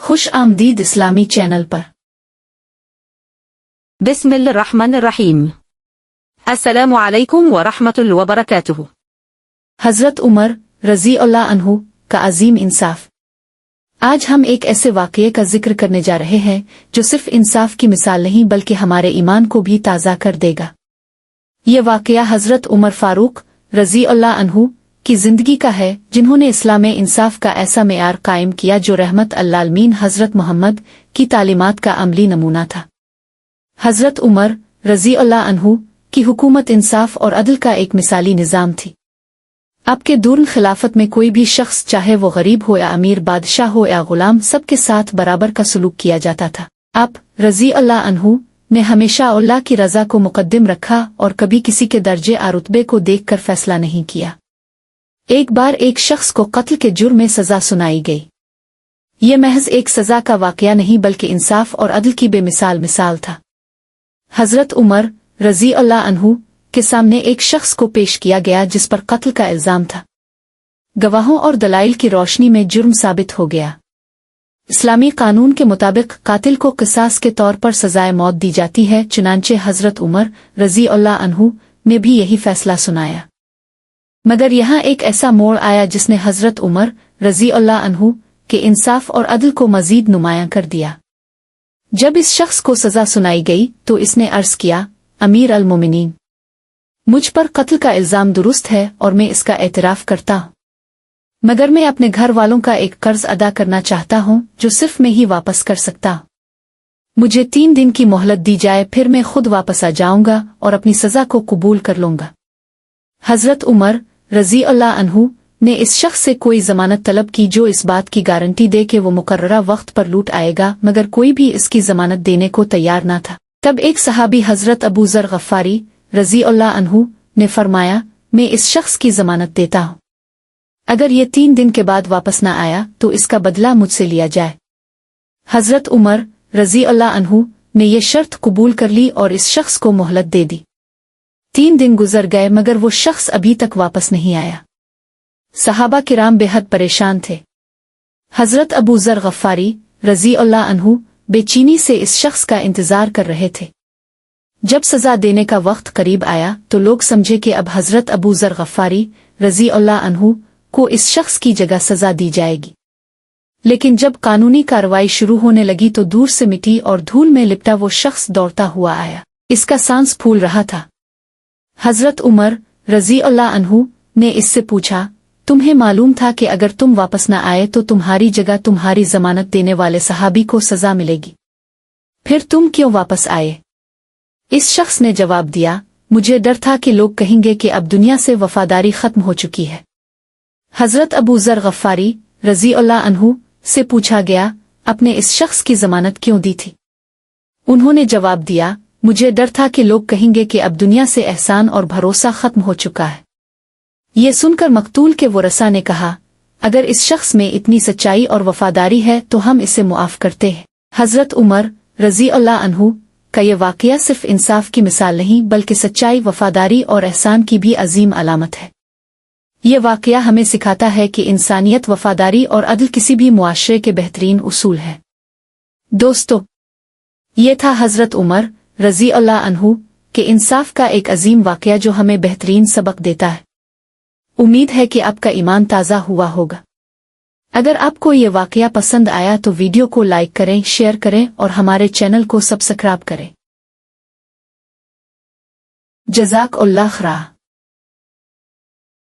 खुश आमदीद इस्लामी चैनल पर। बिस्मिल्लाहिर्रहमानिर्रहीम। अस्सलामु अलैकुम व रहमतुल्लाहि व बरकातुहू। हजरत उमर रजी अल्लाह अन्हु का अजीम इंसाफ। आज हम एक ऐसे वाक़ये का जिक्र करने जा रहे हैं जो सिर्फ इंसाफ की मिसाल नहीं बल्कि हमारे ईमान को भी ताज़ा कर देगा। ये वाक़या हजरत उमर फारूक रजी अल्लाह अन्हु की जिंदगी का है, जिन्होंने इस्लाम में इंसाफ का ऐसा मेयार कायम किया जो रहमत अल्लामीन हजरत मोहम्मद की तालीमात का अमली नमूना था। हजरत उमर रजी अल्लाह अन्हु की हुकूमत इंसाफ और अदल का एक मिसाली निज़ाम थी। आपके दूर खिलाफत में कोई भी शख्स, चाहे वो गरीब हो या अमीर, बादशाह हो या गुलाम, सबके साथ बराबर का सलूक किया जाता था। आप रजी अल्लाह अन्हु ने हमेशा अल्लाह की रज़ा को मुकद्दम रखा और कभी किसी के दर्जे और रुतबे को देखकर फैसला नहीं किया। एक बार एक शख्स को कत्ल के जुर्म में सजा सुनाई गई। ये महज एक सजा का वाकया नहीं बल्कि इंसाफ और अदल की मिसाल था। हजरत उमर रजी अल्लाह अन्हु के सामने एक शख्स को पेश किया गया जिस पर कत्ल का इल्जाम था। गवाहों और दलाइल की रोशनी में जुर्म साबित हो गया। इस्लामी कानून के मुताबिक कातिल को किसास के तौर पर सजाए मौत दी जाती है। चुनांचे हजरत उमर रजी अल्लाह अन्हु ने भी यही फैसला सुनाया। मगर यहाँ एक ऐसा मोड़ आया जिसने हजरत उमर रजी अल्लाह अन्हु के इंसाफ और अदल को मजीद नुमायां कर दिया। जब इस शख्स को सजा सुनाई गई तो इसने अर्ज किया, अमीर अल मोमिनीन, मुझ पर कत्ल का इल्जाम दुरुस्त है और मैं इसका एतराफ़ करता हूँ, मगर मैं अपने घर वालों का एक कर्ज अदा करना चाहता हूँ जो सिर्फ मैं ही वापस कर सकता हूँ। मुझे 3 दिन की मोहलत दी जाए, फिर मैं खुद वापस आ जाऊंगा और अपनी सजा को कबूल कर लूंगा। हजरत उमर रजी अल्लाह अन्हु ने इस शख्स से कोई जमानत तलब की जो इस बात की गारंटी दे कि वो मुकर्ररा वक्त पर लूट आएगा, मगर कोई भी इसकी जमानत देने को तैयार न था। तब एक सहाबी हजरत अबू ज़र गफ़ारी रजी अल्लाह अन्हु ने फरमाया, मैं इस शख्स की जमानत देता हूँ, अगर ये 3 दिन के बाद वापस न आया तो इसका बदला मुझसे लिया जाए। हजरत उमर रजी अल्लाह अन्हु ने यह शर्त कबूल कर ली और इस शख्स को मोहलत दे दी। 3 दिन गुजर गए मगर वो शख्स अभी तक वापस नहीं आया। सहाबा किराम बेहद परेशान थे। हजरत अबू ज़र गफ़ारी रजी अल्लाह अन्हु बेचैनी से इस शख्स का इंतजार कर रहे थे। जब सजा देने का वक्त करीब आया तो लोग समझे कि अब हजरत अबू ज़र गफ़ारी रजी अल्लाह अन्हु को इस शख्स की जगह सजा दी जाएगी। लेकिन जब कानूनी कार्रवाई शुरू होने लगी तो दूर से मिट्टी और धूल में लिपटा वो शख्स दौड़ता हुआ आया। इसका सांस फूल रहा था। हजरत उमर रजी अल्लाह अन्हु ने इससे पूछा, तुम्हें मालूम था कि अगर तुम वापस न आए तो तुम्हारी जगह तुम्हारी जमानत देने वाले सहाबी को सजा मिलेगी, फिर तुम क्यों वापस आए? इस शख्स ने जवाब दिया, मुझे डर था कि लोग कहेंगे कि अब दुनिया से वफादारी खत्म हो चुकी है। हजरत अबू ज़र गफ़ारी रजी अल्लाह अन्हु से पूछा गया, अपने इस शख्स की जमानत क्यों दी थी? उन्होंने जवाब दिया, मुझे डर था कि लोग कहेंगे कि अब दुनिया से एहसान और भरोसा खत्म हो चुका है। ये सुनकर मकतूल के वरसा ने कहा, अगर इस शख्स में इतनी सच्चाई और वफादारी है तो हम इसे मुआफ करते हैं। हजरत उमर रजी अल्लाह अन्हु का ये वाक़या सिर्फ इंसाफ की मिसाल नहीं बल्कि सच्चाई, वफादारी और एहसान की भी अजीम अलामत है। ये वाक़या हमें सिखाता है कि इंसानियत, वफादारी और अदल किसी भी मुआशरे के बेहतरीन उसूल हैं। दोस्तों, ये था हजरत उमर रजी अल्लाह अन्हु के इंसाफ का एक अजीम वाक़या जो हमें बेहतरीन सबक देता है। उम्मीद है कि आपका ईमान ताज़ा हुआ होगा। अगर आपको ये वाक़या पसंद आया तो वीडियो को लाइक करें, शेयर करें और हमारे चैनल को सब्सक्राइब करें। जज़ाकल्लाह खैर।